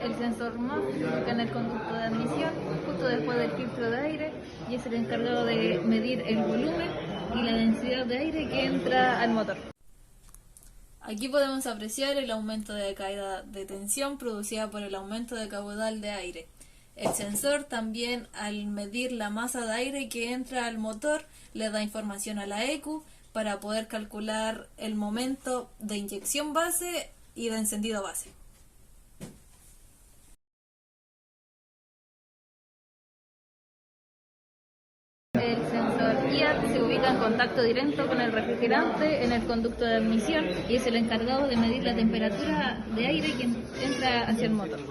El sensor MAF se ubica en el conducto de admisión, justo después del filtro de aire, y es el encargado de medir el volumen y la densidad de aire que entra al motor. Aquí podemos apreciar el aumento de caída de tensión producida por el aumento de caudal de aire. El sensor también, al medir la masa de aire que entra al motor, le da información a la ECU para poder calcular el momento de inyección base y de encendido base. El sensor IAT se ubica en contacto directo con el refrigerante en el conducto de admisión y es el encargado de medir la temperatura de aire que entra hacia el motor.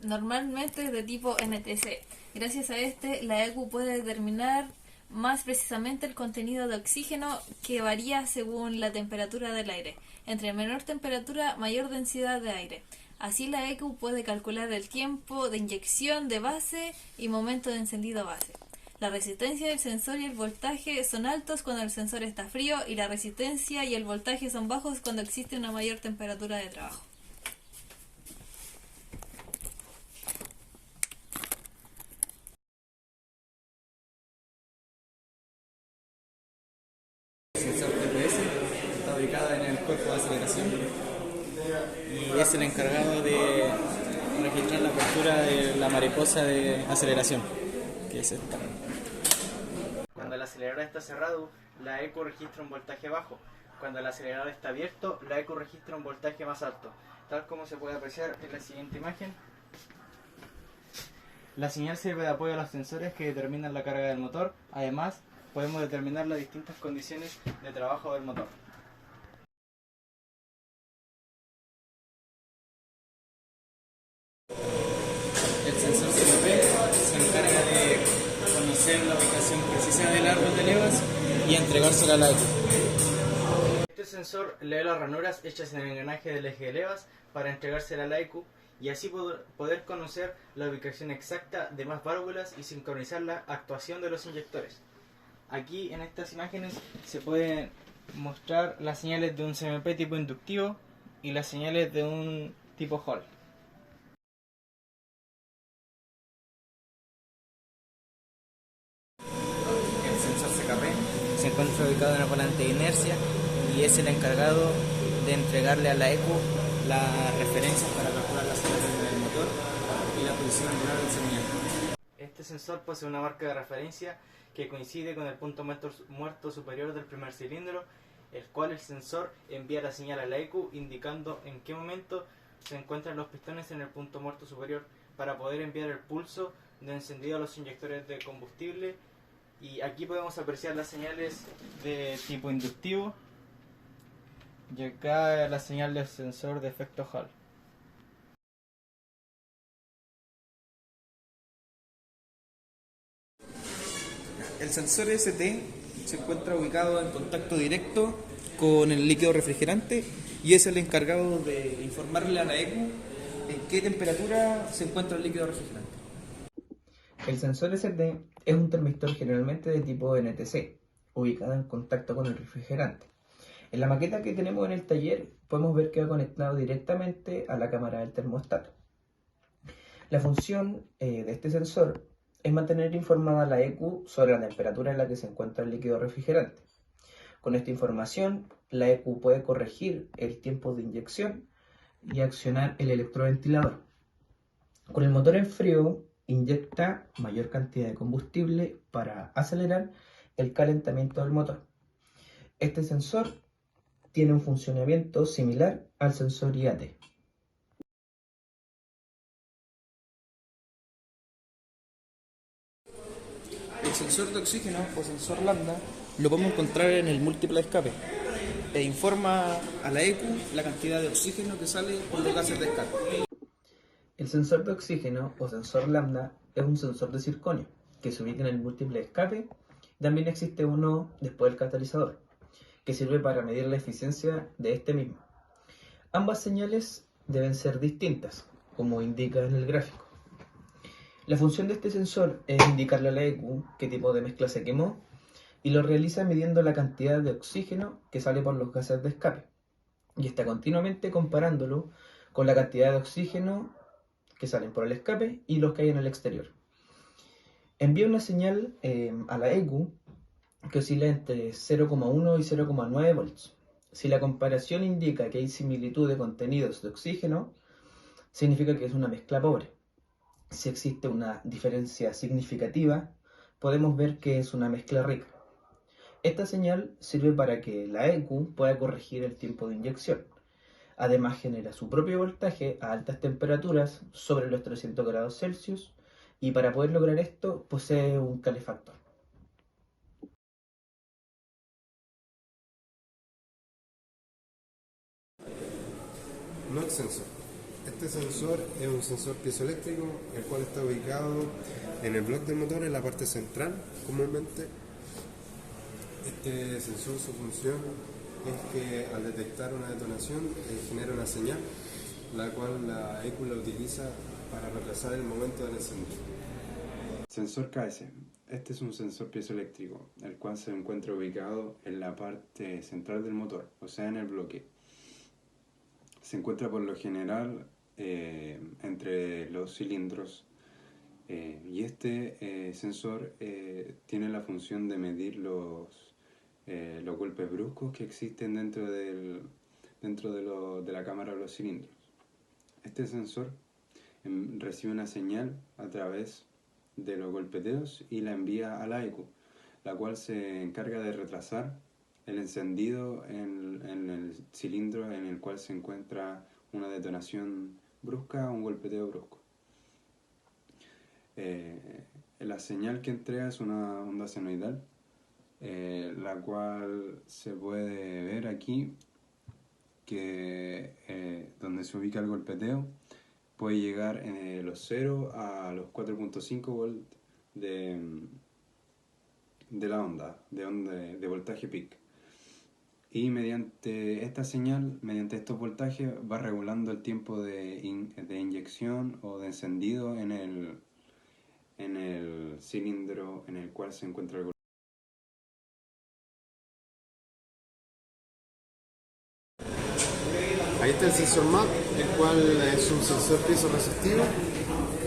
Normalmente es de tipo NTC. Gracias a este, la ECU puede determinar más precisamente el contenido de oxígeno, que varía según la temperatura del aire. Entre menor temperatura, mayor densidad de aire. Así la ECU puede calcular el tiempo de inyección de base y momento de encendido base. La resistencia del sensor y el voltaje son altos cuando el sensor está frío, y la resistencia y el voltaje son bajos cuando existe una mayor temperatura de trabajo. El sensor TPS está ubicado en el cuerpo de aceleración y es el encargado de registrar la apertura de la mariposa de aceleración, que es esta. Cuando el acelerador está cerrado, la ECU registra un voltaje bajo. Cuando el acelerador está abierto, la ECU registra un voltaje más alto, tal como se puede apreciar en la siguiente imagen. La señal sirve de apoyo a los sensores que determinan la carga del motor. Además, podemos determinar las distintas condiciones de trabajo del motor. El sensor CMP se encarga de conocer la ubicación precisa del árbol de levas y entregársela a la ECU. Este sensor lee las ranuras hechas en el engranaje del eje de levas para entregársela a la ECU y así poder conocer la ubicación exacta de más válvulas y sincronizar la actuación de los inyectores. Aquí en estas imágenes se pueden mostrar las señales de un CMP tipo inductivo y las señales de un tipo Hall. El sensor CKP se encuentra ubicado en el volante de inercia y es el encargado de entregarle a la ECU las referencias para calcular la aceleración del motor y la posición angular del semillante. Este sensor posee una marca de referencia que coincide con el punto muerto superior del primer cilindro, el cual el sensor envía la señal a la ECU indicando en qué momento se encuentran los pistones en el punto muerto superior para poder enviar el pulso de encendido a los inyectores de combustible. Y aquí podemos apreciar las señales de tipo inductivo y acá la señal del sensor de efecto Hall. El sensor ST se encuentra ubicado en contacto directo con el líquido refrigerante y es el encargado de informarle a la ECU en qué temperatura se encuentra el líquido refrigerante. El sensor ST es un termistor generalmente de tipo NTC, ubicado en contacto con el refrigerante. En la maqueta que tenemos en el taller podemos ver que va conectado directamente a la cámara del termostato. La función de este sensor es mantener informada a la ECU sobre la temperatura en la que se encuentra el líquido refrigerante. Con esta información, la ECU puede corregir el tiempo de inyección y accionar el electroventilador. Con el motor en frío, inyecta mayor cantidad de combustible para acelerar el calentamiento del motor. Este sensor tiene un funcionamiento similar al sensor IAT. El sensor de oxígeno o sensor lambda lo podemos encontrar en el múltiple de escape e informa a la ECU la cantidad de oxígeno que sale por los gases de escape. El sensor de oxígeno o sensor lambda es un sensor de circonio que se ubica en el múltiple de escape. También existe uno después del catalizador, que sirve para medir la eficiencia de este mismo. Ambas señales deben ser distintas, como indica en el gráfico. La función de este sensor es indicarle a la ECU qué tipo de mezcla se quemó y lo realiza midiendo la cantidad de oxígeno que sale por los gases de escape y está continuamente comparándolo con la cantidad de oxígeno que salen por el escape y los que hay en el exterior. Envía una señal a la ECU que oscila entre 0,1 y 0,9 volts. Si la comparación indica que hay similitud de contenidos de oxígeno, significa que es una mezcla pobre. Si existe una diferencia significativa, podemos ver que es una mezcla rica. Esta señal sirve para que la ECU pueda corregir el tiempo de inyección. Además genera su propio voltaje a altas temperaturas sobre los 300 grados Celsius y para poder lograr esto posee un calefactor. NOx sensor. Este sensor es un sensor piezoeléctrico, el cual está ubicado en el bloque del motor, en la parte central comúnmente. Este sensor, su función es que al detectar una detonación genera una señal, la cual la ECU la utiliza para retrasar el momento del encendido. Sensor KS. Este es un sensor piezoeléctrico, el cual se encuentra ubicado en la parte central del motor, o sea en el bloque. Se encuentra por lo general entre los cilindros y este sensor tiene la función de medir los golpes bruscos que existen dentro de la cámara de los cilindros. Este sensor recibe una señal a través de los golpeteos y la envía a la ECU, la cual se encarga de retrasar el encendido en el cilindro en el cual se encuentra una detonación brusca o un golpeteo brusco. La señal que entrega es una onda senoidal, la cual se puede ver aquí que donde se ubica el golpeteo puede llegar de los 0 a los 4.5 volts de la onda, de voltaje peak. Y mediante esta señal, mediante estos voltajes, va regulando el tiempo de inyección o de encendido en el cilindro en el cual se encuentra el golpe. Ahí está el sensor MAP, el cual es un sensor piezo-resistivo,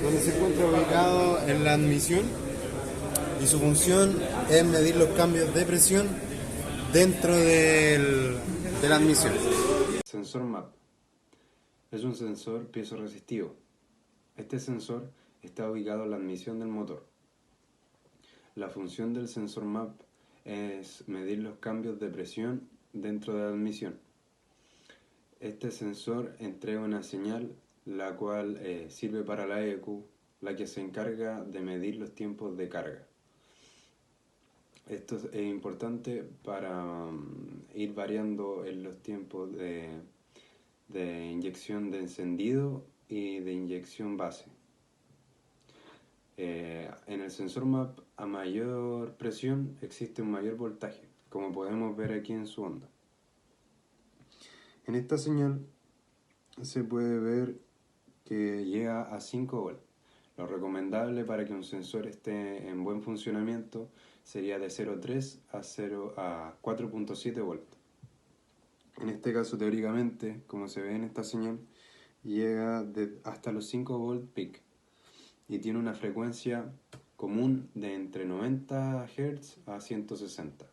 donde se encuentra ubicado en la admisión y su función es medir los cambios de presión dentro de la admisión. Sensor MAP es un sensor piezo-resistivo. Este sensor está ubicado en la admisión del motor. La función del sensor MAP es medir los cambios de presión dentro de la admisión. Este sensor entrega una señal la cual sirve para la ECU, la que se encarga de medir los tiempos de carga. Esto es importante para ir variando en los tiempos de inyección de encendido y de inyección base. En el sensor MAP, a mayor presión existe un mayor voltaje, como podemos ver aquí en su onda. En esta señal se puede ver que llega a 5 volts. Lo recomendable para que un sensor esté en buen funcionamiento sería de 0,3 a 4.7 volts. En este caso, teóricamente, como se ve en esta señal, llega hasta los 5 volts peak y tiene una frecuencia común de entre 90 Hz a 160.